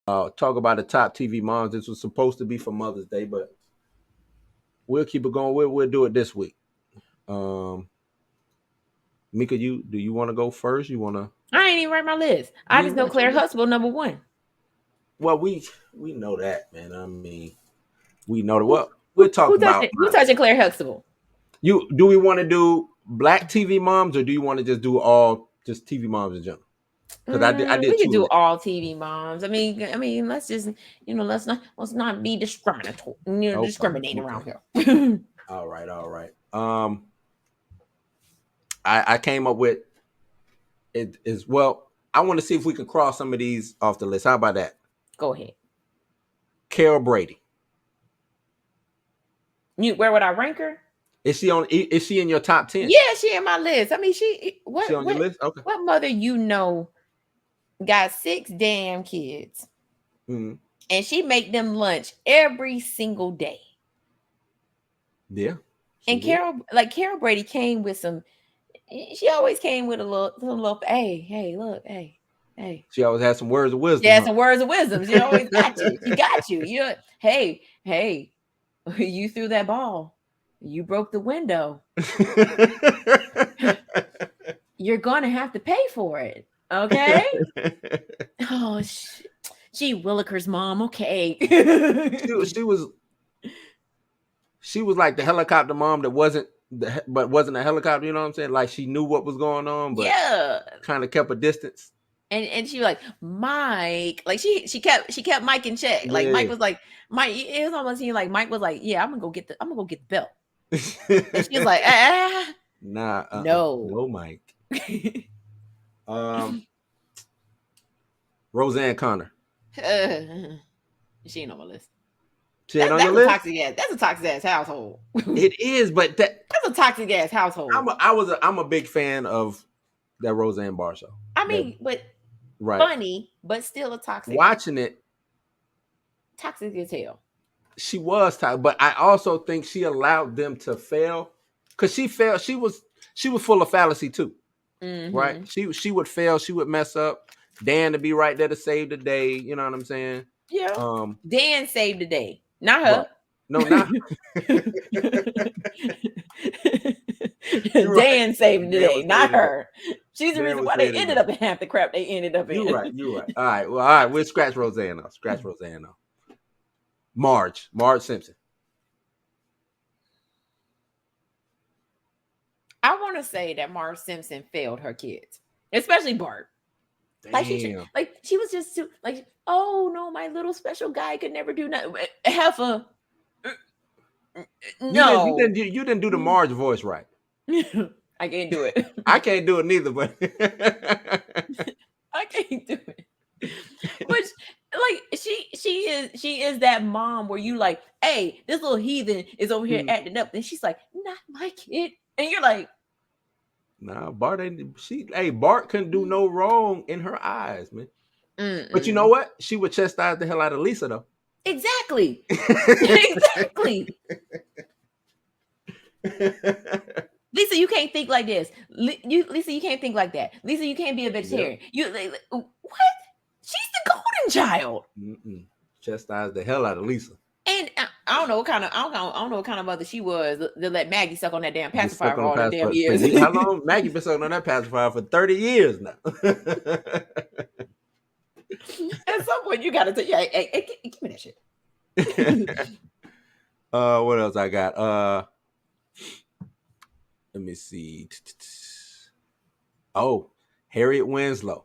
talk about the top TV moms. This was supposed to be for Mother's Day, but we'll keep it going. We'll do it this week. Um, Mika, do you want to go first? You want to? I ain't even write my list. I You just ain't know write your Claire list. Huxtable #1. Well, we know that, man. I mean, we know that. What we'll talk about. Who touching Claire Huxtable? You do we want to do black TV moms or do you want to just do all just TV moms in general? Because I We did could two do lists. all TV moms. I mean, let's just let's not be discriminatory, Okay, discriminating okay. around here. All right, all right. I came up with it is well. I want to see if we can cross some of these off the list. How about that? Go ahead. Carol Brady. Where would I rank her? Is she on? Is she in your top 10? Yeah, she in my list. I mean, she She what on your what list? Okay. what mother got 6 damn kids Mm-hmm. and she make them lunch every single day. Yeah, she And did. Carol Brady came with some. She always came with a little. Hey, look, hey. She always had some words of She wisdom, has huh? some words of wisdom. She always got you. She got you. Hey, you threw that ball. You broke the window. You're gonna have to pay for it. Okay. Oh, she Williker's mom. Okay. she was she was like the helicopter mom that wasn't a helicopter. You know what I'm saying? Like she knew what was going on, but Yeah. kind of kept a distance. And she was like Mike, like she kept Mike in check. Like Mike Yeah. was like Mike. It was almost like Mike was like, yeah, I'm gonna go get the belt. And she was like, Nah, no. no, Mike. Roseanne Connor. She ain't on my list. She ain't on your That's a list. toxic ass. That's a toxic ass household. It is, but That's a toxic ass household. I'm a big fan of that Roseanne Barr show. I That mean, but right. funny, but still a Watching it, toxic as hell. she was tired, but I also think she allowed them to fail because she failed. She was full of fallacy too, right? Mm-hmm. She would fail. She would mess up. Dan to be right there to save the day. You know what I'm saying? Yeah. Dan saved the day, not Right. her. No, not you're right. Dan saved the Dan day, would say not today. her. She's the Dan reason would why say they today. ended up in half the crap they ended up You're in. right. You're right. All right. Well, all right. We'll scratch Roseanne off. Scratch Roseanne off. Marge Simpson. I want to say that Marge Simpson failed her kids, especially Bart. Like Damn. she was just too like, oh no, my little special guy could never do nothing. Heifer, no, You didn't do the Marge voice right. I can't do it. I can't do it neither, but I can't do it. But like she is that mom where you like, hey, this little heathen is over here acting up, and she's like, not my kid, and you're like, nah, Bart ain't Bart couldn't do no wrong in her eyes, man. But you know mm-mm. what? She would chastise the hell out of Lisa though. Exactly. Exactly. Lisa, you can't think like this. Lisa, you can't think like that. Lisa, you can't be a vegetarian. Yep. What? She's the golden child. Chastise the hell out of Lisa. And I don't know what kind of I don't know what kind of mother she was to let Maggie suck on that damn Just stuck pacifier for on the all them damn pacifier. years. How long Maggie been sucking on that pacifier for 30 years now? At some point, you gotta tell, hey, give me that shit. What else I got? Let me see. Oh, Harriet Winslow.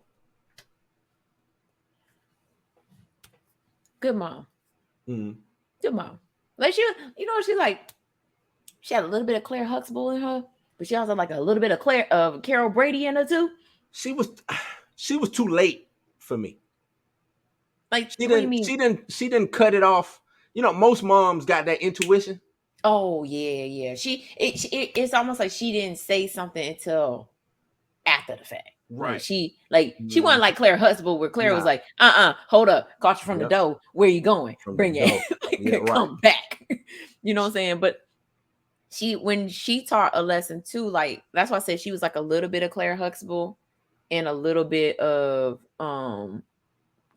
Good mom. Mm-hmm. Good mom. Like she had a little bit of Claire Huxtable in her, but she also like a little bit of Carol Brady in her too. She was too late for me. Like, what do you mean? She didn't cut it off. You know, most moms got that intuition. Oh yeah. It's almost like she didn't say something until after the fact. Right. She wasn't like Claire Huxtable, where Claire was like, hold up, caught you from the door. Where you going? Bring it. Come back. You know what I'm saying? But when she taught a lesson too, like that's why I said she was like a little bit of Claire Huxtable and a little bit of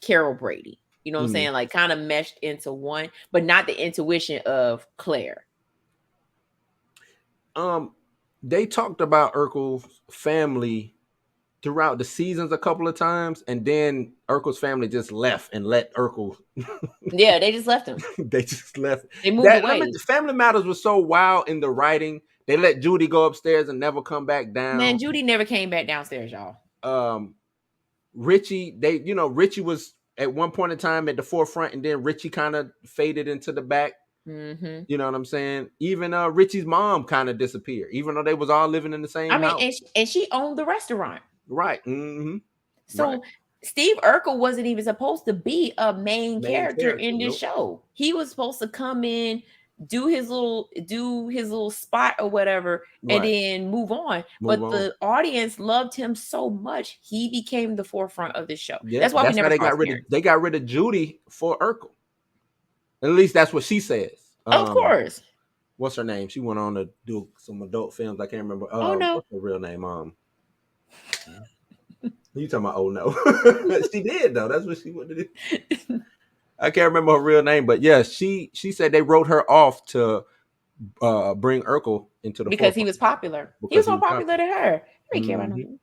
Carol Brady. You know what I'm saying? Like kind of meshed into one, but not the intuition of Claire. They talked about Urkel's family throughout the seasons a couple of times, and then Urkel's family just left and let Urkel. Yeah, they just left him. They just left. They moved away. Family Matters was so wild in the writing. They let Judy go upstairs and never come back down. Man, Judy never came back downstairs, y'all. Richie, Richie was at one point in time at the forefront, and then Richie kind of faded into the back. Mm-hmm. You know what I'm saying? Even Richie's mom kind of disappeared, even though they was all living in the same house. And she owned the restaurant. Right. Mm-hmm. So right. Steve Urkel wasn't even supposed to be a main character in this show. He was supposed to come in, do his little spot or whatever, and then move on. The audience loved him so much, he became the forefront of this show. Yeah, that's why they got rid of Judy for Urkel. At least that's what she says. Of course. What's her name? She went on to do some adult films. I can't remember. Oh no. What's her real name? You talking about? Oh no. She did though. That's what she wanted to do. I can't remember her real name, but yeah, she said they wrote her off to bring Urkel into the because he was popular. He was more popular than her. He didn't care about nothing.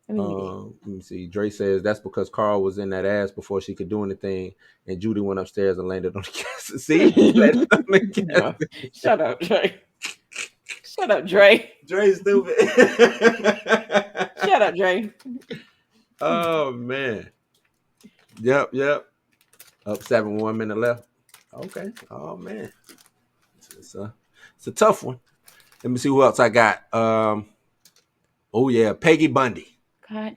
Let me see. Dre says that's because Carl was in that ass before she could do anything, and Judy went upstairs and landed on the casket. See, no. Shut up, Dre. Shut up, Dre. Dre's stupid. Shut up, Dre. Oh man. Yep. Up 7-1 minute left. Okay. Oh man. It's a tough one. Let me see who else I got. Oh yeah, Peggy Bundy. God.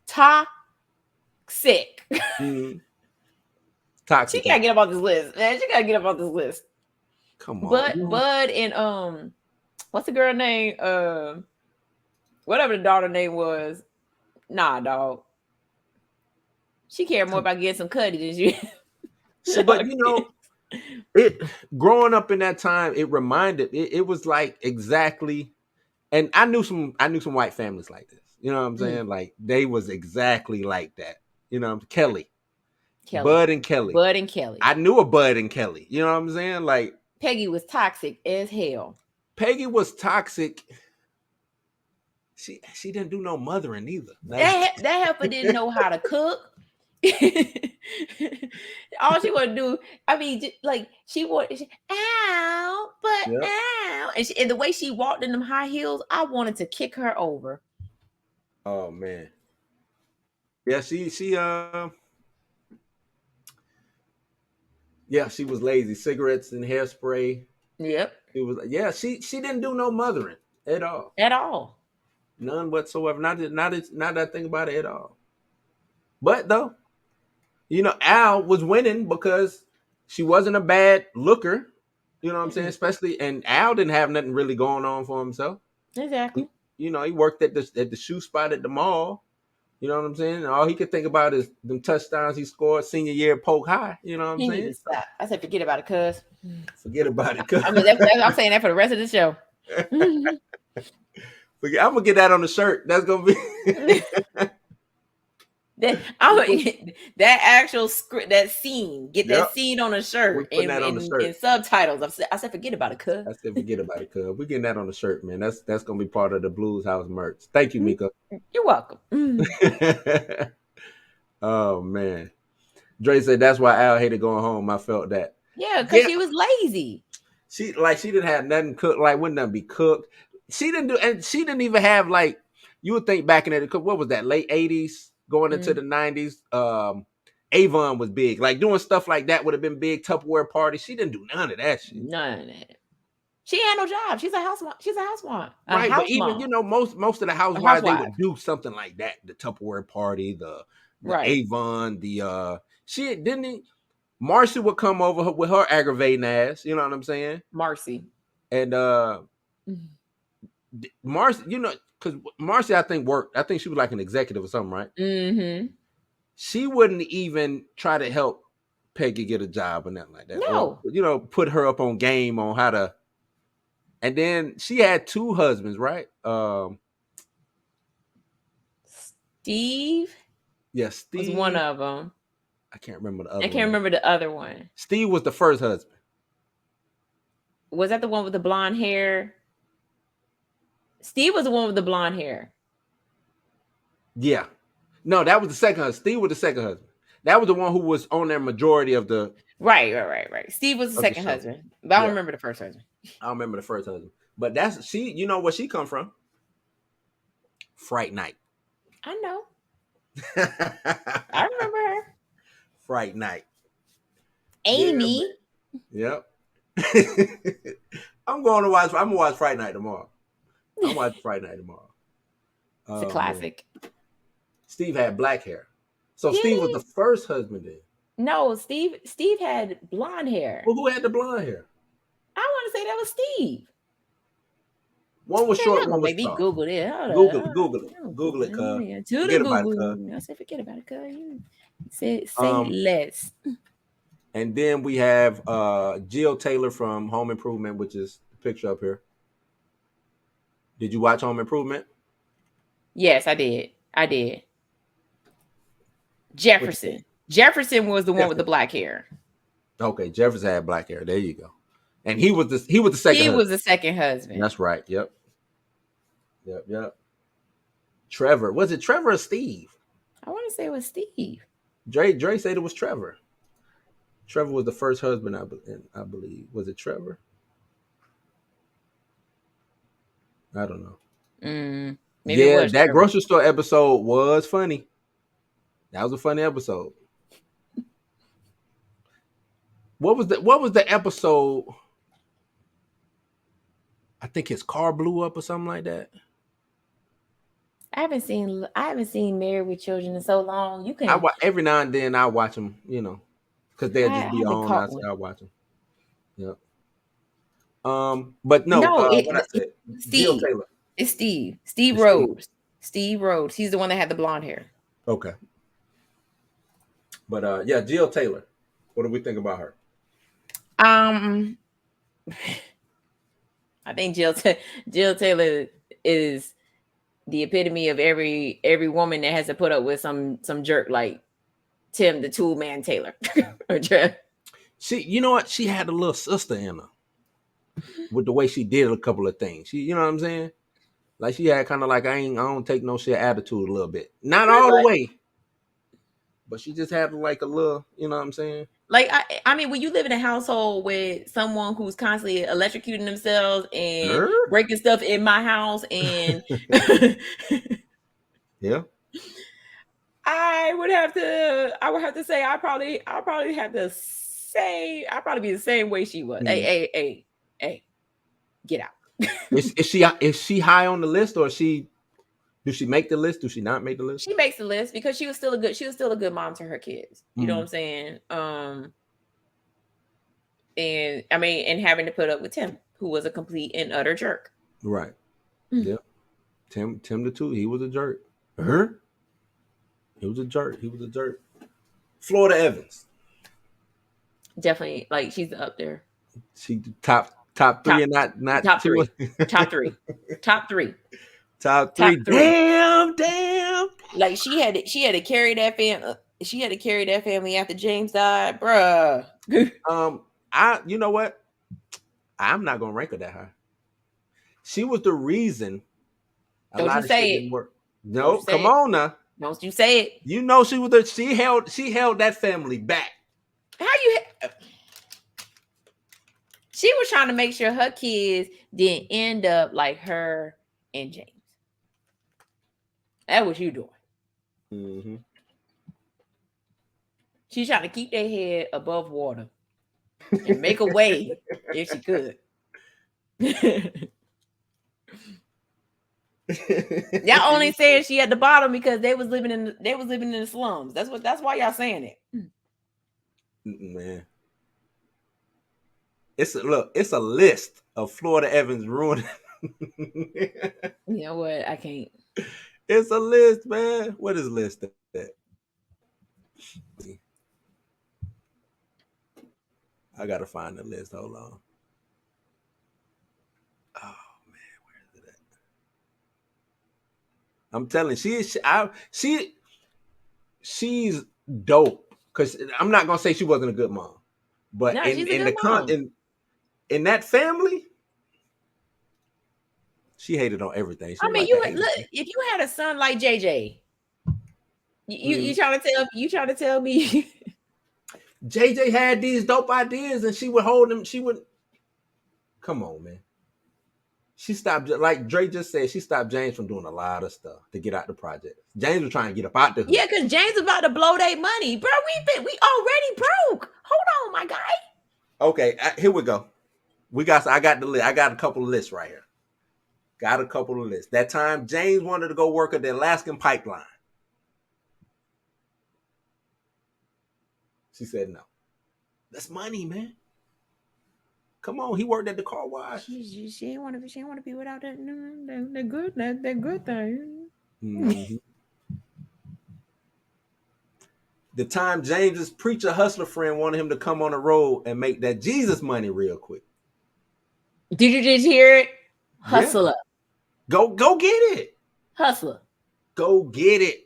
Toxic. Toxic. She gotta get up on this list, man. She gotta get up on this list. Come on. Bud and what's the girl name? Whatever the daughter name was. Nah, dog. She cared more about getting some cutty than you. So, but it growing up in that time, it reminded it was like exactly, and I knew some white families like this. You know what I'm saying? Like they was exactly like that. You know, Kelly. Bud and Kelly. I knew a Bud and Kelly. You know what I'm saying? Like Peggy was toxic as hell. Peggy was toxic. She didn't do no mothering either. That heifer didn't know how to cook. All she wanted to do, I mean, ow, but yep. Ow, and the way she walked in them high heels, I wanted to kick her over. Oh man, yeah, she was lazy. Cigarettes and hairspray. Yep. It was she didn't do no mothering at all. At all. None whatsoever. Not that thing about it at all. But though, Al was winning because she wasn't a bad looker. You know what I'm saying? Especially, and Al didn't have nothing really going on for himself. Exactly. He worked at the shoe spot at the mall. You know what I'm saying? And all he could think about is them touchdowns he scored senior year at Polk High. You know what I'm saying? Stop. I said, forget about it, cuz. Forget about it, cuz. I mean, I'm saying that for the rest of the show. I'm gonna get that on the shirt. That's gonna be that actual script, that scene. Get that scene on a shirt and subtitles. I said, forget about it, cuz. I said, forget about it, cuz. We're getting that on the shirt, man. That's gonna be part of the Blues House merch. Thank you, Mika. You're welcome. Oh man, Dre said that's why Al hated going home. I felt that. Yeah, because she was lazy. She didn't have nothing cooked. Like wouldn't nothing be cooked. She didn't even have like you would think back in it. What was that? Late 80s, going into the 90s. Avon was big. Like doing stuff like that would have been big. Tupperware party. She didn't do none of that shit. None of that. She had no job. She's a housewife. Right, but even most of the housewives they would do something like that. The Tupperware party, the Avon, she didn't. Marcy would come over with her aggravating ass. You know what I'm saying? Marcy. And Marcy, because Marcy, I think worked. I think she was like an executive or something, right? Mm-hmm. She wouldn't even try to help Peggy get a job or nothing like that. No. Or, put her up on game on how to. And then she had two husbands, right? Steve. Yeah, Steve was one of them. I can't remember the other one. I can't remember the other one. Steve was the first husband. Was that the one with the blonde hair? Steve was the one with the blonde hair. Yeah. No, that was the second husband. Steve was the second husband. That was the one who was on their majority of the... Right. Steve was the second husband. But I don't remember the first husband. I don't remember the first husband. But that's... She, you know where she come from? Fright Night. I know. I remember her. Fright Night. Amy. Yeah, yep. I'm gonna watch Fright Night tomorrow. I'm watching Fright Night tomorrow. It's a classic. Man. Steve had black hair. So Steve was the first husband then. No, Steve had blonde hair. Well, who had the blonde hair? I want to say that was Steve. One was short, one was maybe tall. Google it. Google it, cuz. Yeah, forget about it, cuz. I said forget about it, cuz. Say less. And then we have Jill Taylor from Home Improvement, which is the picture up here. Did you watch Home Improvement? Yes, I did. Jefferson. Jefferson was the one with the black hair. Okay, Jefferson had black hair. There you go. And he was the second. He was the second husband. That's right. Yep. Trevor. Was it Trevor or Steve? I want to say it was Steve. Dre said it was Trevor. Trevor was the first husband, I believe. Was it Trevor? I don't know. Maybe it was that Trevor. Grocery store episode was funny. That was a funny episode. What was the episode? I think his car blew up or something like that. I haven't seen Married with Children in so long. You can every now and then I watch them, because they'll just be on. I watch them. Yep. But no. What I said, Steve Taylor. It's Steve. Steve Rhodes. Steve Rhodes. He's the one that had the blonde hair. Okay. But Jill Taylor. What do we think about her? I think Jill Taylor is the epitome of every woman that has to put up with some jerk like Tim the Tool Man Taylor. She, you know what? She had a little sister in her with the way she did a couple of things. She, you know what I'm saying? Like she had kind of like I don't take no shit attitude a little bit. Not all the way. But she just had like a little, you know what I'm saying? Like, I mean, when you live in a household with someone who's constantly electrocuting themselves and breaking stuff in my house and yeah. I would have to say I'd probably be the same way she was. Hey, get out. Is she high on the list or does she make the list? Does she not make the list? She makes the list because she was still a good mom to her kids. You know what I'm saying? And I mean, and having to put up with Tim, who was a complete and utter jerk. Right. Yeah. Tim the Tool, he was a jerk. He was a jerk. Florida Evans. Definitely, like she's up there. She top three and not top two. Top three. Top three. Top three. Damn. Like she had to carry that family. She had to carry that family after James died, bruh. You know what? I'm not gonna rank her that high. She was the reason a lot of shit didn't work. No, come on now. Don't you say it. You know she held that family back. She was trying to make sure her kids didn't end up like her and James. That's what you doing. Mm-hmm. She's trying to keep their head above water and make a way if she could. Y'all only saying she at the bottom because they was living in the slums. That's why y'all saying it. Man. It's a list of Florida Evans ruining. You know what? I can't. It's a list, man. What is list that? I gotta find the list. Hold on. Oh man, where is it at? I'm telling you, she's dope because I'm not gonna say she wasn't a good mom, but No, she's a in good mom. in that family, she hated on everything. She I was mean, like a hater. look, if you had a son like JJ, you trying to tell me JJ had these dope ideas, and she would hold them. She would, come on, man. She stopped, like Dre just said, she stopped James from doing a lot of stuff to get out the project. James was trying to get up out the hood. Yeah, because James about to blow their money, bro. We already broke. Hold on, my guy. Okay, here we go. I got the list. I got a couple of lists right here. Got a couple of lists. That time James wanted to go work at the Alaskan pipeline. She said no. That's money, man. Come on, he worked at the car wash. She didn't want to be without that good thing. Mm-hmm. The time James's preacher hustler friend wanted him to come on the road and make that Jesus money real quick. Did you just hear it? Hustler. Yeah. Go get it. Hustler. Go get it.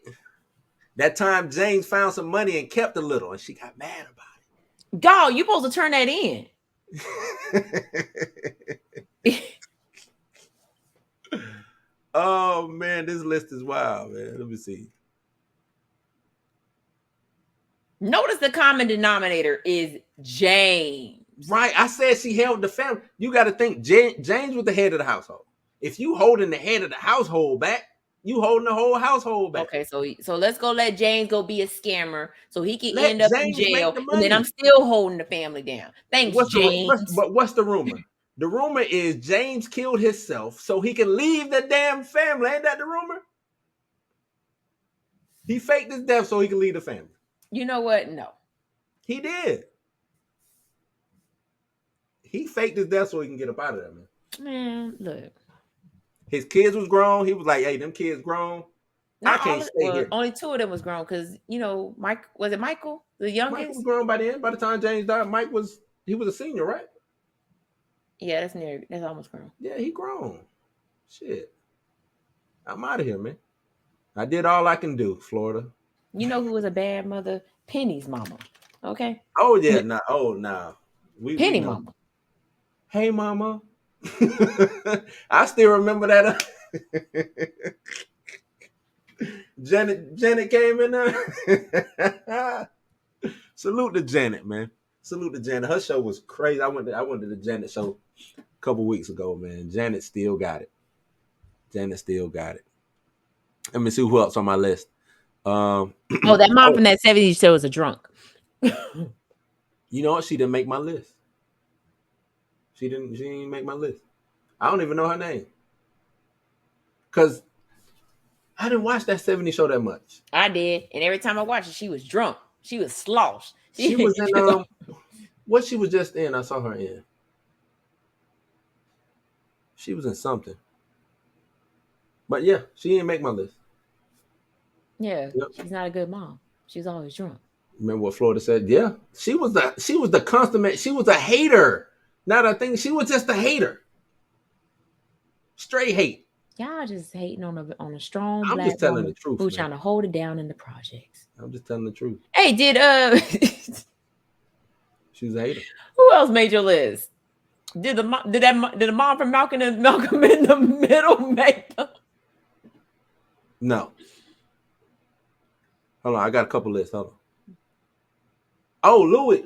That time James found some money and kept a little, and she got mad about it. Dog, you supposed to turn that in. Oh man, this list is wild, man. Let me see. Notice the common denominator is James. Right. I said she held the family. You got to think James was the head of the household. If you holding the head of the household back, you holding the whole household back. Okay, so let's go let James go be a scammer so he can end up in jail, and then I'm still holding the family down. Thanks, James. But what's the rumor? The rumor is James killed himself so he can leave the damn family. Ain't that the rumor? He faked his death so he can leave the family. You know what? No. He did. He faked his death so he can get up out of there, man. Man, look. His kids was grown. He was like, hey, them kids grown. I can't stay here. Only 2 of them was grown because, Mike, was it Michael, the youngest? Mike was grown by then. By the time James died, he was a senior, right? Yeah, that's almost grown. Yeah, he grown. Shit. I'm out of here, man. I did all I can do, Florida. You know who was a bad mother? Penny's mama. Okay. Oh yeah, nah. Oh nah. Penny mama. Hey mama. I still remember that. Janet came in there. Salute to Janet, man. Salute to Janet. Her show was crazy. I went to the Janet show a couple weeks ago, man. Janet still got it. Let me see who else on my list. That mom from that 70s show was a drunk. You know what? She didn't make my list. She didn't make my list. I don't even know her name. Because I didn't watch that 70s show that much. I did. And every time I watched it, she was drunk. She was sloshed. She was in what she was just in, I saw her in. She was in something. But yeah, she didn't make my list. Yeah, yep. She's not a good mom. She's always drunk. Remember what Florida said? Yeah, she was the consummate. She was a hater. Not a thing. She was just a hater. Straight hate. Y'all just hating on a strong I'm black just telling woman the truth, who's trying to hold it down in the projects. I'm just telling the truth. Hey, she's a hater. Who else made your list? Did the mom from Malcolm in the Middle make them? No. Hold on, I got a couple lists. Hold on. Oh, Louis.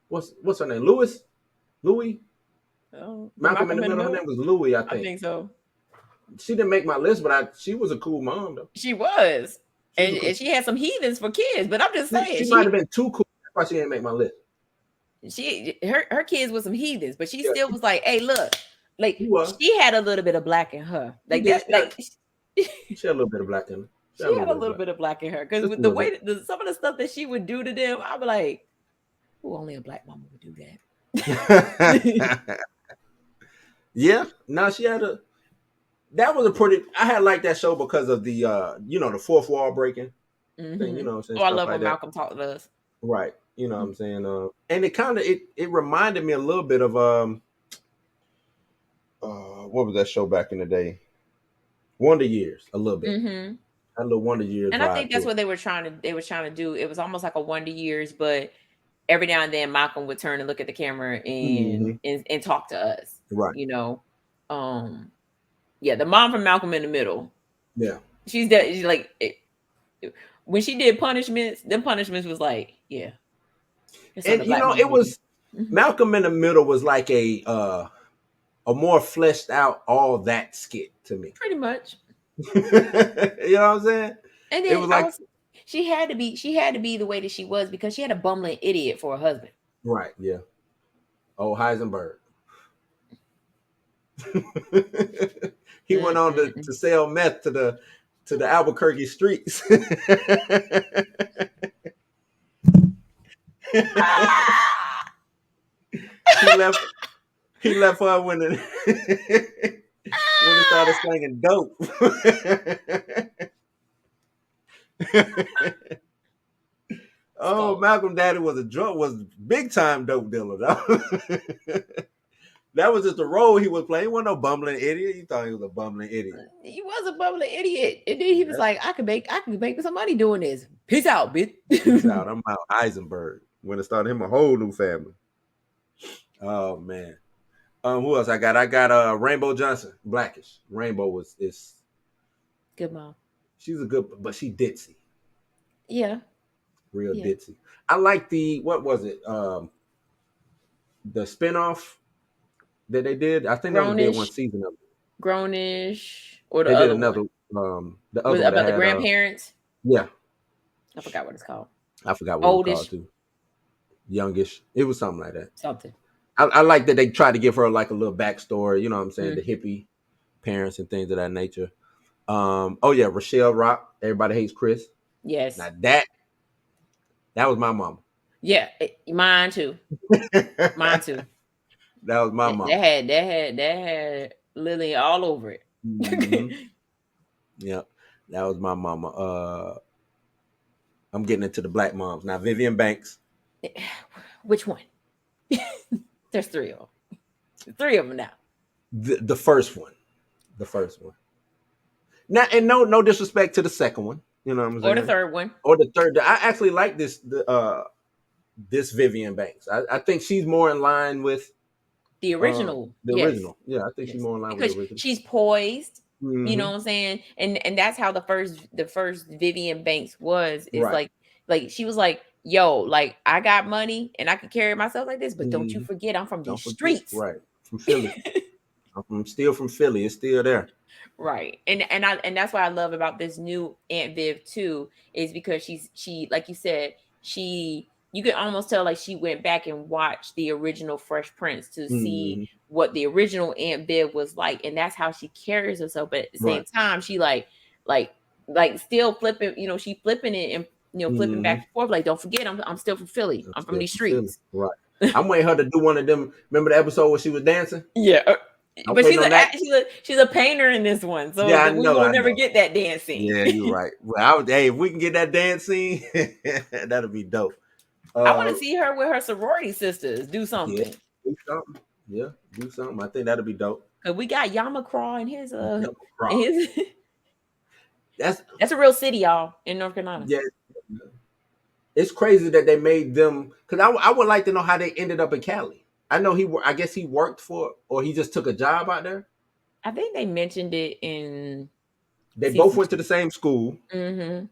What's her name? Louis. Oh, Malcolm in the Middle. Her name was Louis, I think. I think so. She didn't make my list, but she was a cool mom though. She was, and she had some heathens for kids. But I'm just saying, she might have been too cool. That's why she didn't make my list. Her kids were some heathens, but she still was like, hey, look, like she had a little bit of black in her. Like that, she had a little bit of black in her. She had a little bit of black in her because with the way some of the stuff that she would do to them, I'd be like, "Who only a black mama would do that?" Yeah, no, she had a. That was a pretty. I had liked that show because of the, the fourth wall breaking thing. You know what I'm saying? Oh, I love when Malcolm talked to us. Right. You know what I'm saying? And it kind of it reminded me a little bit of what was that show back in the day? Wonder Years, a little bit. That little Wonder Years And I vibe think that's to it. what they were trying to do. It was almost like a Wonder Years, but every now and then Malcolm would turn and look at the camera and talk to us. Right. You know. Yeah, the mom from Malcolm in the Middle. Yeah. She's like when she did punishments, them punishments was like, yeah. And it was Malcolm in the Middle was like a more fleshed out all that skit to me. Pretty much. You know what I'm saying? And then it was like she had to be the way that she was because she had a bumbling idiot for a husband. Right, yeah. Oh, Heisenberg. He went on to sell meth to the Albuquerque streets. He left her when it started slinging dope. Oh, Malcolm Daddy was big time dope dealer though. That was just the role he was playing. He wasn't no bumbling idiot. You thought he was a bumbling idiot. He was a bumbling idiot. And then he was like, I can make some money doing this. Peace out, bitch. Peace out. I'm out. Heisenberg. When it started him a whole new family. Oh man. Who else I got? I got Rainbow Johnson, Blackish. Rainbow is good mom. She's a good, but she ditzy. Yeah. Real ditzy. I like what was it? The spinoff that they did. I think they only did one season of it. Grownish or the other another one. The other one about the grandparents. Yeah. I forgot what it's called. I forgot what it's called too. Youngish. It was something like that. Something. I like that they tried to give her like a little backstory, you know what I'm saying? The hippie parents and things of that nature. Oh yeah, Rochelle Rock. Everybody Hates Chris. Yes. Now that was my mama. Yeah, mine too. Mine too. That was my mama. That had Lily all over it. Mm-hmm. Yep, that was my mama. I'm getting into the black moms now. Vivian Banks. Which one? There's 3 of them. 3 of them now. The first one. The first one. Now, and no disrespect to the second one. You know what I'm saying? Or the third one. Or the third. I actually like this Vivian Banks. I think she's more in line with the original. Original. Yeah, I think she's more in line with the original. She's poised. Mm-hmm. You know what I'm saying? And that's how the first Vivian Banks was. Is right. like she was like, yo, like I got money and I can carry myself like this, but don't you forget I'm from these streets. Right. From Philly. I'm still from Philly. It's still there. Right. And that's what I love about this new Aunt Viv too, is because she like you said, you can almost tell like she went back and watched the original Fresh Prince to see what the original Aunt Viv was like, and that's how she carries herself. But at the same time, she like still flipping, she flipping it and flipping back and forth. Like, don't forget, I'm still from Philly. I'm from these streets. Right. I'm waiting her to do one of them. Remember the episode where she was dancing? Yeah. But she's a painter in this one, so yeah, we will never get that dance scene. Yeah, you're right. Well, if we can get that dance scene, that'll be dope. I want to see her with her sorority sisters do something. Yeah, do something. I think that'll be dope. Cause we got Yamacraw in his that's a real city, y'all, in North Carolina. Yeah, it's crazy that they made them. Cause I would like to know how they ended up in Cali. I know I guess he worked for, or he just took a job out there. I think they mentioned it in. They both went to the same school. Mm-hmm.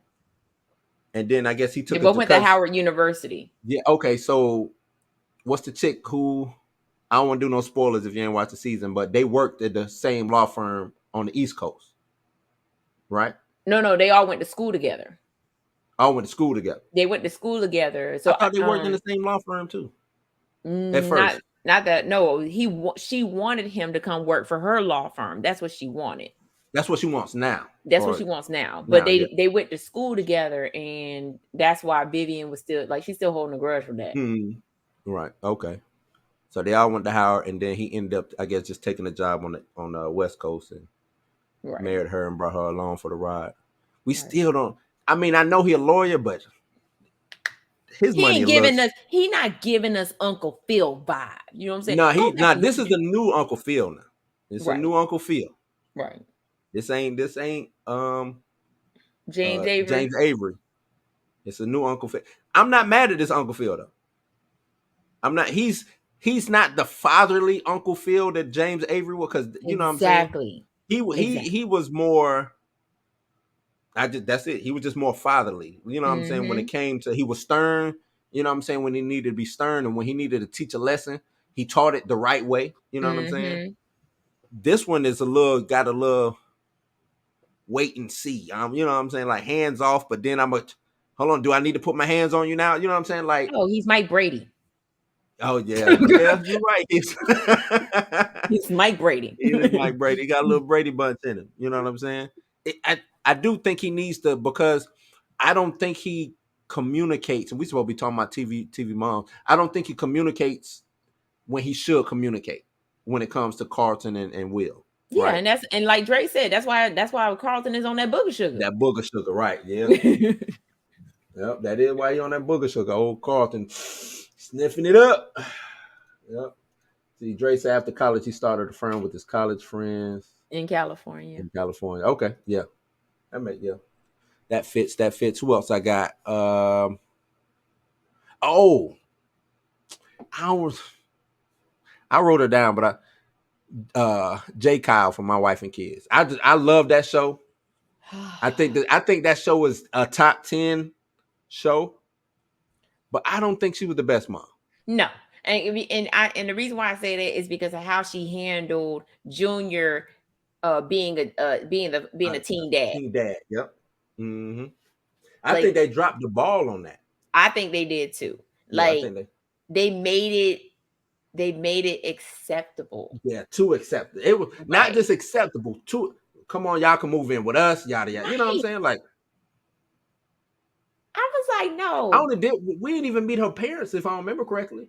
And then I guess he took. They both went to Howard University. Yeah. Okay. So, what's the chick who? I don't want to do no spoilers if you ain't watched the season, but they worked at the same law firm on the East Coast, right? No, they all went to school together. All went to school together. They went to school together. So I thought they worked in the same law firm too. At first. Not that. No, she wanted him to come work for her law firm. That's what she wanted. That's what she wants now. What she wants now. But they went to school together, and that's why Vivian was still she's still holding a grudge from that. Right. Okay. So they all went to Howard, and then he ended up, I guess, just taking a job on the West Coast and married her and brought her along for the ride. We still don't. I mean, I know he's a lawyer, but his money. He not giving us Uncle Phil vibe. You know what I'm saying? No, this is the new Uncle Phil now. It's a new Uncle Phil. Right. This ain't James Avery. James Avery. It's a new Uncle Phil. I'm not mad at this Uncle Phil though. I'm not. He's not the fatherly Uncle Phil that James Avery was, because you know what I'm saying. He was more. That's it. He was just more fatherly. You know what I'm saying? When it came to, he was stern. You know what I'm saying? When he needed to be stern, and when he needed to teach a lesson, he taught it the right way. You know what I'm saying? This one is got a little wait and see. You know what I'm saying? Like hands off, but then hold on. Do I need to put my hands on you now? You know what I'm saying? Like, oh, he's Mike Brady. Oh yeah, yeah, you're right. He's Mike Brady. He is Mike Brady. He got a little Brady bunch in him. You know what I'm saying? I do think he needs to, because I don't think he communicates. And we supposed to be talking about TV mom. I don't think he communicates when he should communicate when it comes to Carlton and Will. Yeah, right? and like Dre said, that's why Carlton is on that booger sugar. That booger sugar, right? Yeah. Yep, that is why he on that booger sugar. Old Carlton sniffing it up. Yep. See, Dre said after college he started a firm with his college friends in California. Okay, yeah, that fits. Who else I got? I wrote it down, but J. Kyle from My Wife and Kids. I love that show. I think that show was a top 10 show, but I don't think she was the best mom. No. And the reason why I say that is because of how she handled Junior being a teen dad. Teen dad, yep. Mm-hmm. I think they dropped the ball on that. I think they did too. Like, yeah, they made it acceptable. Yeah, too acceptable. It was not just acceptable. Come on, y'all can move in with us, yada yada. Right. You know what I'm saying? Like, I was like, no. We didn't even meet her parents, if I remember correctly.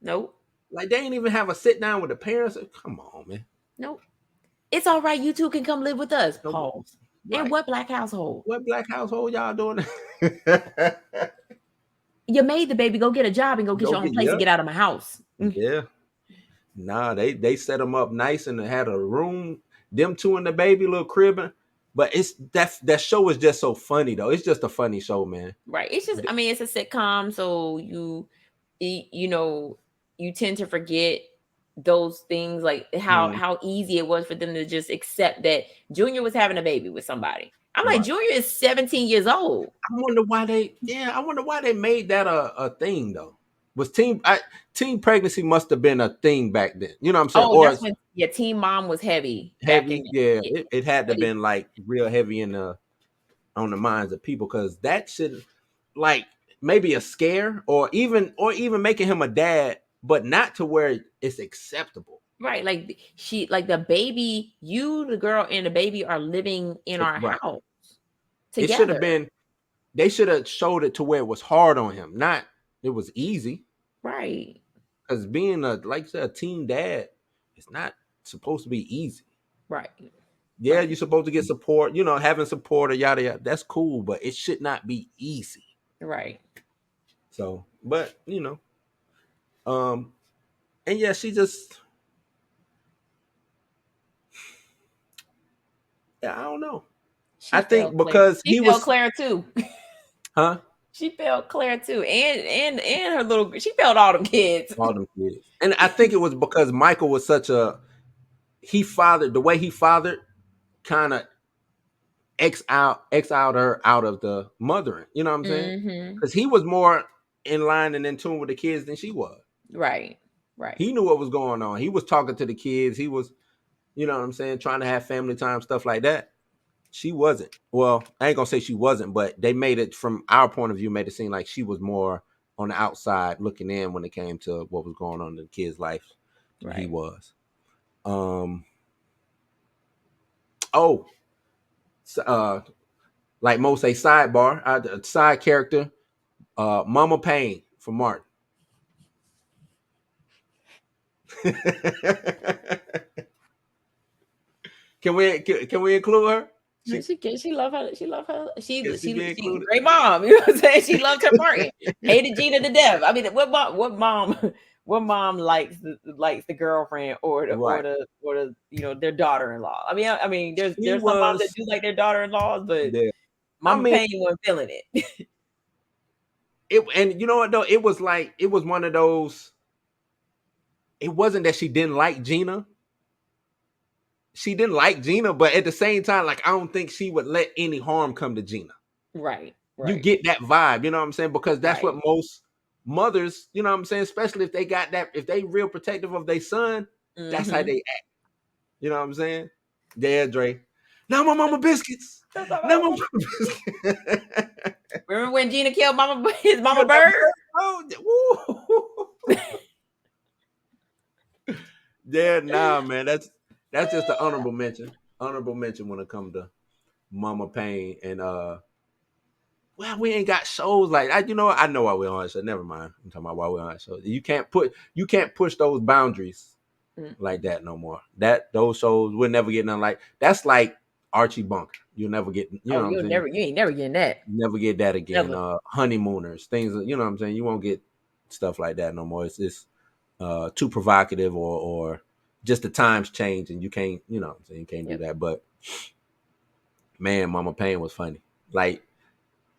Nope. Like, they didn't even have a sit down with the parents. Come on, man. Nope. It's all right. You two can come live with us. Pause. Right. In what black household? What black household y'all doing? You made the baby go get a job and go get your own place to get out of my house. Yeah. Nah, they set them up nice and had a room. Them two and the baby, little cribbing. But it's that show is just so funny though. It's just a funny show, man. Right. It's just, I mean, it's a sitcom, so you tend to forget those things, like how easy it was for them to just accept that Junior was having a baby with somebody. I'm like, Junior is 17 years old. I wonder why they made that a thing though. Was teen pregnancy must have been a thing back then. You know what I'm saying? Oh, that's when teen mom was heavy. It had to have been like real heavy on the minds of people, because that should, like, maybe a scare or even making him a dad, but not to where it's acceptable. Right. Like the baby, the girl and the baby are living in our house together. It should have been, they should have showed it to where it was hard on him, not it was easy. Right. Because being a teen dad, it's not supposed to be easy. Right. Yeah, you're supposed to get support, having support or yada yada. That's cool, but it should not be easy. Right. So, but and yeah, she just, yeah, I don't know. I think because he was Claire too. Huh? She failed Claire too, and her little. She failed all them kids. And I think it was because Michael was such the way he fathered, kind of exiled her out of the mothering. You know what I'm saying? Because he was more in line and in tune with the kids than she was. Right. He knew what was going on. He was talking to the kids. He was, you know what I'm saying, trying to have family time, stuff like that. She wasn't. Well, I ain't gonna say she wasn't, but they made it, from our point of view, made it seem like she was more on the outside looking in when it came to what was going on in the kid's life. Right. He was. Like Mo say, sidebar, side character, Mama Payne from Martin. Can we include her? She love her. She's a great mom. You know what I'm saying? She loved her Martin. Hated Gina to death. I mean, what mom what mom likes the girlfriend or the their daughter-in-law. I mean, there's some moms that do like their daughter-in-laws, but Mama Payne wasn't feeling it. And you know what though? It was one of those. It wasn't that she didn't like Gina. She didn't like Gina, but at the same time, like, I don't think she would let any harm come to Gina. Right. You get that vibe, you know what I'm saying? Because that's what most mothers, you know what I'm saying? Especially if they got that, if they real protective of their son, that's how they act. You know what I'm saying? Yeah, Dre. Now my mama biscuits. Now my mama biscuits. Remember when Gina killed his mama bird? Yeah, nah, man. That's just an honorable mention. Honorable mention when it comes to Mama Payne. And well, we ain't got shows like that. You know what? I know why we're on show. Never mind. I'm talking about why we're on show. You can't push those boundaries like that no more. Those shows we'll never get nothing like that's like Archie Bunker. You'll never get you ain't never getting that. Never get that again. Honeymooners, things, you know what I'm saying? You won't get stuff like that no more. It's just too provocative or just the times change and you can't, you know what I'm saying, you can't do that. But man, Mama Payne was funny. Like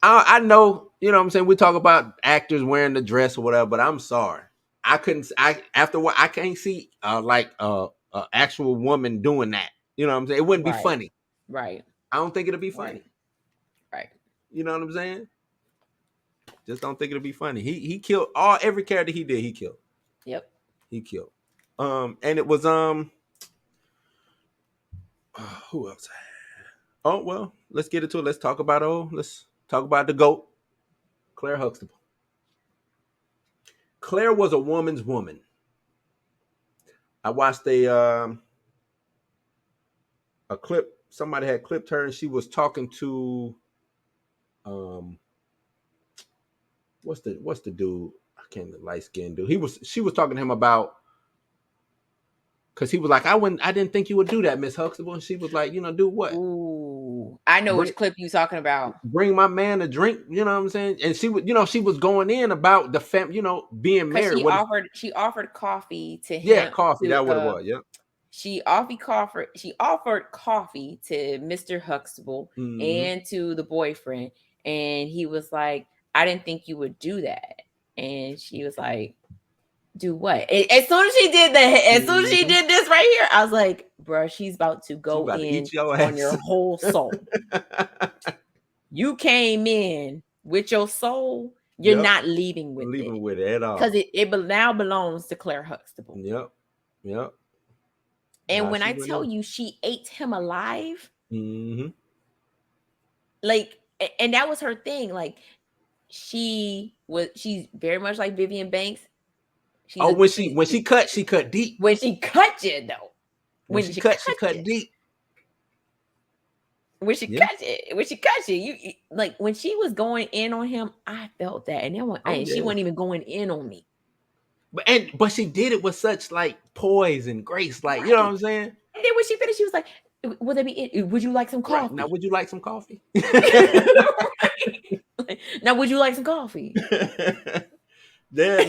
I know, you know what I'm saying, we talk about actors wearing the dress or whatever, but I'm sorry. I can't see actual woman doing that. You know what I'm saying? It wouldn't be funny. Right. I don't think it'll be funny. Right. You know what I'm saying? Just don't think it'll be funny. He killed every character he did, he killed. Yep. He killed. And it was who else? Oh, well, let's get into it. Let's talk about the GOAT, Claire Huxtable. Claire was a woman's woman. I watched a clip. Somebody had clipped her, and she was talking to what's the dude? I can't remember, light skinned dude. She was talking to him about, because he was like, I didn't think you would do that, Miss Huxtable. And she was like, do what? Ooh, I know which clip you talking about. Bring my man a drink, you know what I'm saying? And she was going in about the being married. She offered coffee to him. Yeah, coffee. That's what it was. Yep. She offered coffee to Mr. Huxtable and to the boyfriend. And he was like, I didn't think you would do that. And she was like, do what? As soon as she did this right here, I was like, bro, she's about to go in on your whole soul. You came in with your soul. You're not leaving with it at all. Because it now belongs to Claire Huxtable. Yep. And when I tell you she ate him alive, like, and that was her thing. Like, she's very much like Vivian Banks. When she cut deep. When she cut you though. When she cut deep. When she cut you, you like when she was going in on him, I felt that, and then she wasn't even going in on me. But she did it with such like poise and grace, like, you know what I'm saying. And then when she finished, she was like, "Would that be it? Would you like some coffee? Right. Now, would you like some coffee? Now, would you like some coffee?" Yeah,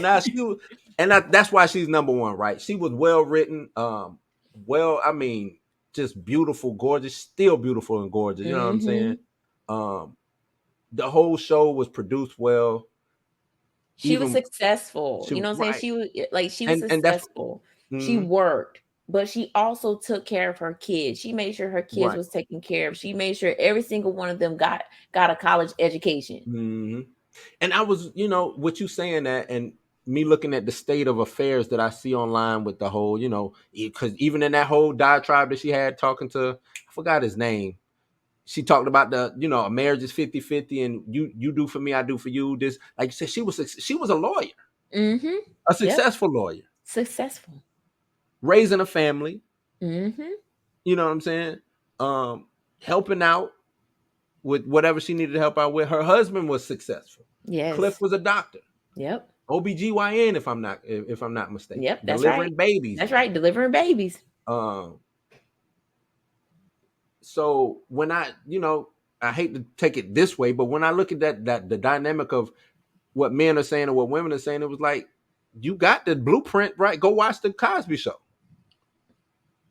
now that's why she's number one, right? She was well written, I mean, just beautiful, gorgeous, still beautiful and gorgeous. You know what I'm saying? The whole show was produced well. She was successful. You know what I'm saying? She was successful. She worked, but she also took care of her kids. She made sure her kids was taken care of. She made sure every single one of them got a college education. And I was, with you saying that and me looking at the state of affairs that I see online with the whole, because even in that whole diatribe that she had talking to, I forgot his name. She talked about a marriage is 50-50 and you do for me, I do for you. This, like you said, she was a lawyer, a successful lawyer, raising a family. You know what I'm saying? Helping out with whatever she needed to help out with. Her husband was successful. Yes. Cliff was a doctor. Yep. OBGYN, if I'm not mistaken. Yep, that's delivering babies. That's right, delivering babies. So when I hate to take it this way, but when I look at that the dynamic of what men are saying and what women are saying, it was like you got the blueprint, right? Go watch the Cosby Show.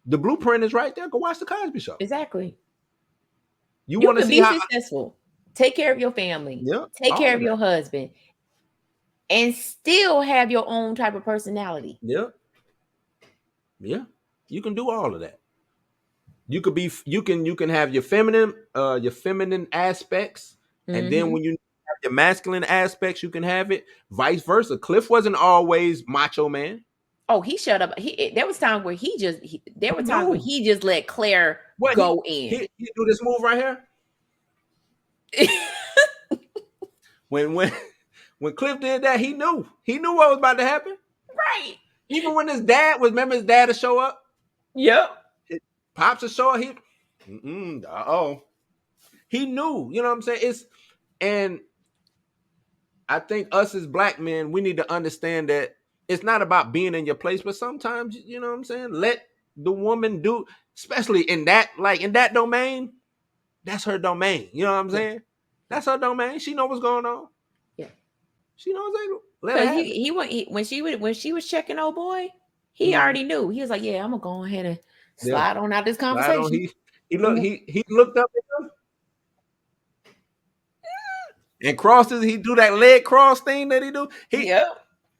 The blueprint is right there. Go watch the Cosby Show. Exactly. You want to see how successful. Take care of your family. Yeah. Take care of your husband. And still have your own type of personality. Yeah. Yeah. You can do all of that. You could be you can have your feminine aspects, and then when you have your masculine aspects, you can have it. Vice versa. Cliff wasn't always macho man. Oh, he shut up. There was times where he just let Claire go in. He do this move right here. when Cliff did that, he knew what was about to happen. Right. Even when his dad remember his dad to show up. Yep. Pops to show up. He knew. You know what I'm saying? And I think us as black men, we need to understand that it's not about being in your place, but sometimes, you know what I'm saying? Let the woman do, especially in that domain, that's her domain. You know what I'm saying? That's her domain. She know what's going on. Yeah. She knows when she was checking old boy, he already knew. He was like, yeah, I'm gonna go ahead and slide on out this conversation. He looked up at him. And crosses, he do that leg cross thing that he do.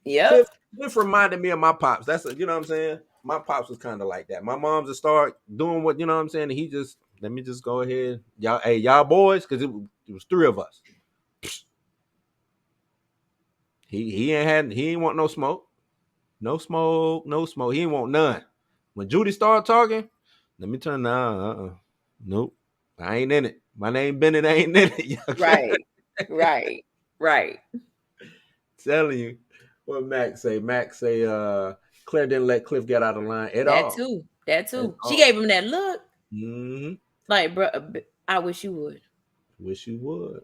Yep. Cliff reminded me of my pops. You know what I'm saying? My pops was kind of like that. My mom's to start doing what, you know what I'm saying? And he just, let me just go ahead. Y'all boys, because it was 3 of us. He ain't want no smoke. No smoke. He ain't want none. When Judy started talking, let me turn down. Nope. I ain't in it. My name Bennett, I ain't in it. Right. Telling you what Mac say. Claire didn't let Cliff get out of line at all. That too. She gave him that look. Mm-hmm. Like, bro, I wish you would. Wish you would.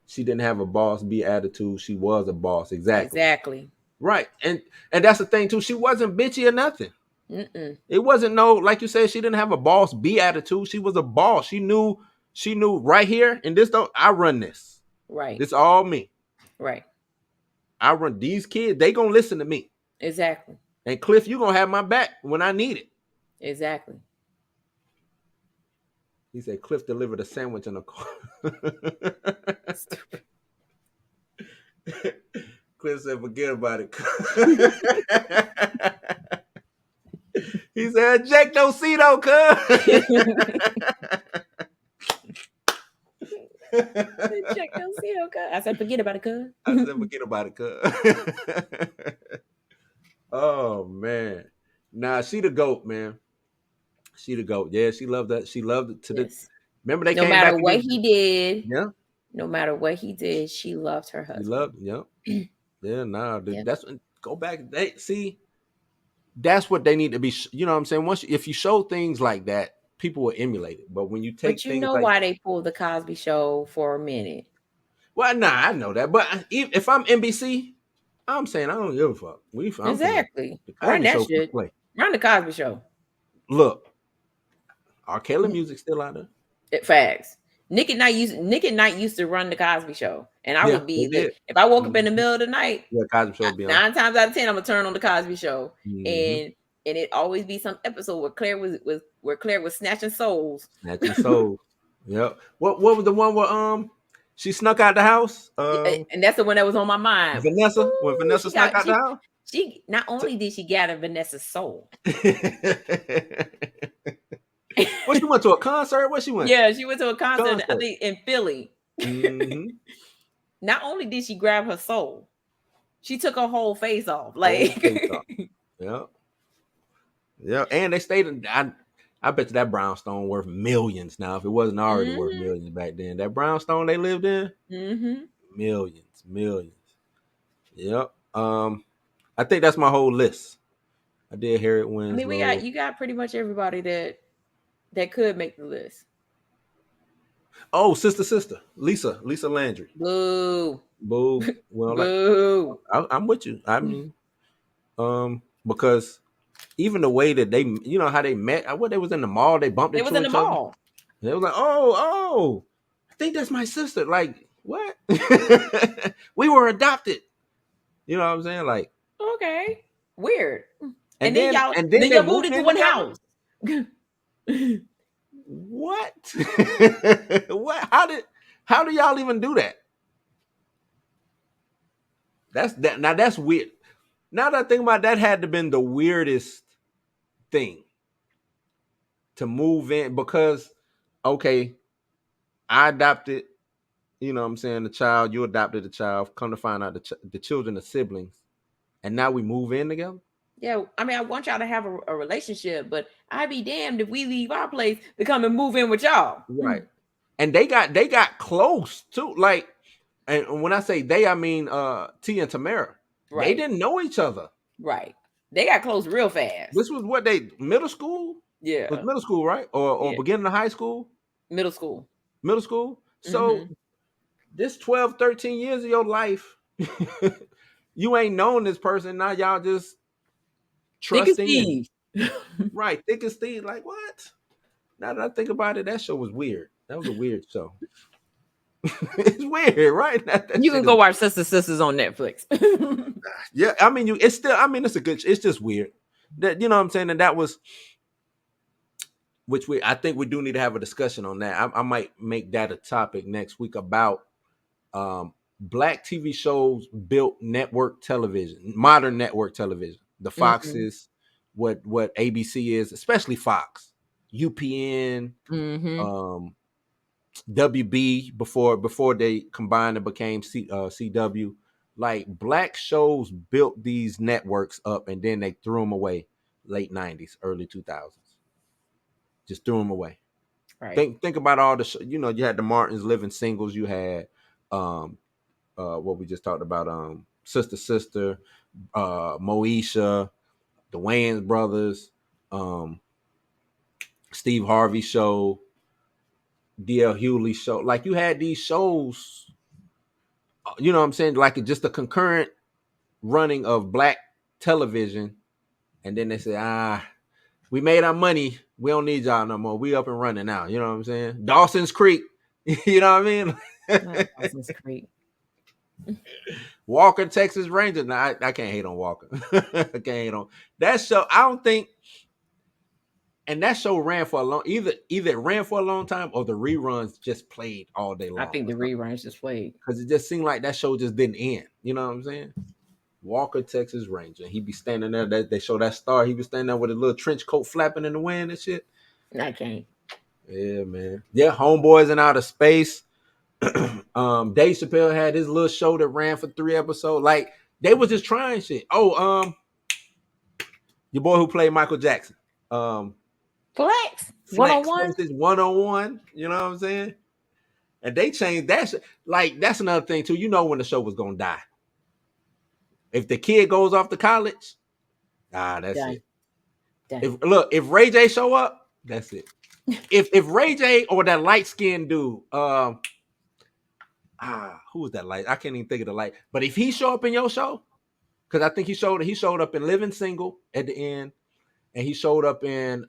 She didn't have a boss B attitude. She was a boss. Exactly. Right. And that's the thing too. She wasn't bitchy or nothing. It wasn't like you said, she didn't have a boss B attitude. She was a boss. She knew right here in this, I run this. Right. This all me. Right. I run these kids. They gonna listen to me. Exactly. And Cliff, you gonna have my back when I need it. Exactly. He said Cliff delivered a sandwich in a car. Stupid. Cliff said, forget about it. He said, ejectocito, cuz. I said, forget about it, cuz. Oh, man. Nah, she the GOAT, man. She the GOAT. Yeah, she loved that. She loved it to remember they came back. No matter what he did. Yeah. No matter what he did, she loved her husband. She loved, that's go back. That's what they need to be. You know what I'm saying? If you show things like that, people will emulate it. But when you take things why they pulled the Cosby Show for a minute. Well, I know that. But if I'm NBC, I'm saying I don't give a fuck. Exactly. Run that shit. Run the Cosby Show. Look, R. Kelly music still out there. Facts. Nick at Night used to run the Cosby Show, and I would be if I woke up in the middle of the night. Yeah, Cosby Show would be on. 9 times out of 10, I'm gonna turn on the Cosby Show, and it always be some episode where Claire was snatching souls. Yep. What was the one where she snuck out the house? And that's the one that was on my mind. Vanessa. When Vanessa snuck out the house. She not only did she gather Vanessa's soul. Well, she went to a concert. Where she went? Yeah, she went to a concert. I think in Philly. Not only did she grab her soul, she took her whole face off. Like, yeah. And they stayed in. I bet you that brownstone worth millions now. If it wasn't already worth millions back then, that brownstone they lived in, millions. Yep. I think that's my whole list. I did Harriet Winslow. I mean, you got pretty much everybody that could make the list. Oh, sister, Lisa Landry. Boo. Well, boo. I'm with you. I mean, because even the way that they, you know, how they met, they was in the mall, they bumped into each other. It was in the mall. They was like, oh, I think that's my sister. Like, what? We were adopted. You know what I'm saying? Like, okay, weird. And then then they y'all moved moved into in one together? house. What? What? How do y'all even do that? That's that. Now that's weird. Now that I think about it, that had to been the weirdest thing to move in because, okay, I adopted, you know what I'm saying, the child, you adopted the child, come to find out the children are siblings, and now we move in together? Yeah, I mean, I want y'all to have a relationship, but I'd be damned if we leave our place to come and move in with y'all. Right. And they got close too. Like, and when I say they, I mean T and Tamara. Right. They didn't know each other. Right. They got close real fast. This was what they middle school? Yeah. It was middle school, right? Or beginning of high school? Middle school. Middle school. So this 12, 13 years of your life, you ain't known this person. Now y'all just trusting. Right. Thick as Steve. Like, what? Now that I think about it, that show was weird. That was a weird show. It's weird, right? You can go watch Sisters on Netflix. Yeah, I mean, it's a good. It's just weird. That, you know what I'm saying, and that was, I think we do need to have a discussion on that. I might make that a topic next week about black TV shows built network television, modern network television. The Foxes, what ABC is, especially Fox, UPN, WB before they combined and became CW. Like, black shows built these networks up and then they threw them away late 90s, early 2000s. Just threw them away. Right. Think about all the you had the Martins, Living Singles, you had what we just talked about, Sister, Moesha, the Wayans brothers, Steve Harvey show, DL Hughley show. Like, you had these shows, you know what I'm saying? Like, just a concurrent running of black television. And then they say, we made our money. We don't need y'all no more. We up and running now. You know what I'm saying? Dawson's Creek. You know what I mean? Dawson's Creek. Walker, Texas Ranger. Now, I can't hate on Walker. I can't hate on that show. I don't think. And that show ran for a long, either it ran for a long time or the reruns just played all day long. I think the reruns just played. Because it just seemed like that show just didn't end. You know what I'm saying? Walker, Texas Ranger. He'd be standing there. They show that star. He'd be standing there with a little trench coat flapping in the wind and shit. I can't. Yeah, man. Yeah, Homeboys in Outer Space. Dave Chappelle had his little show that ran for 3 episodes. Like, they was just trying shit. Oh, your boy who played Michael Jackson. Flex 101. 101. You know what I'm saying? And they changed that. Like, that's another thing too. You know when the show was gonna die. If the kid goes off to college, that's it. If Ray J show up, that's it. if Ray J or that light skinned dude, who was that light? I can't even think of the light. But if he show up in your show, because I think he showed up in Living Single at the end, and he showed up in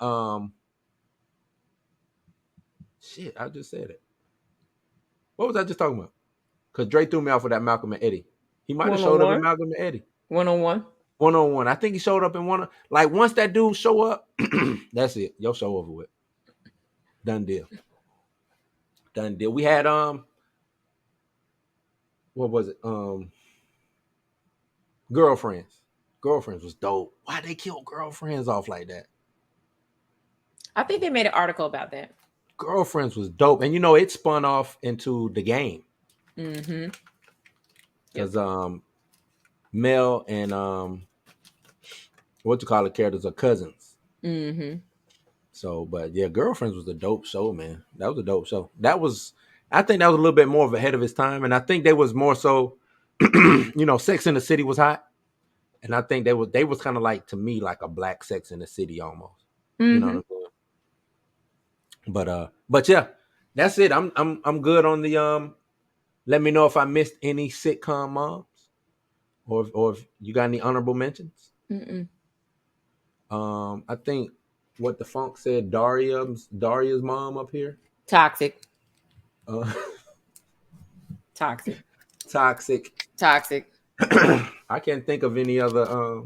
shit. I just said it. What was I just talking about? Because Dre threw me off with that Malcolm and Eddie. He might have showed up in Malcolm and Eddie. 101. 101. I think he showed up in one. Like, once that dude show up, that's it. Your show over with. Done deal. We had what was it? Girlfriends. Girlfriends was dope. Why they kill Girlfriends off like that? I think they made an article about that. Girlfriends was dope, and it spun off into The Game. Because Mel and characters are cousins. So, but yeah, Girlfriends was a dope show, man. That was a dope show. I think that was a little bit more of ahead of its time, and I think they was more so, Sex in the City was hot, and I think they was kind of like, to me, like a black Sex in the City almost. You know what I'm saying? But yeah, that's it. I'm good on the Let me know if I missed any sitcom moms, or if you got any honorable mentions. I think what the Funk said, Daria's mom up here. Toxic. Toxic. I can't think of any other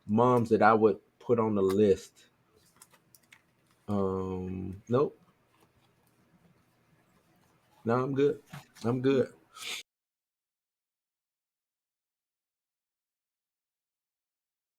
moms that I would put on the list. Nope. No, I'm good. I'm good.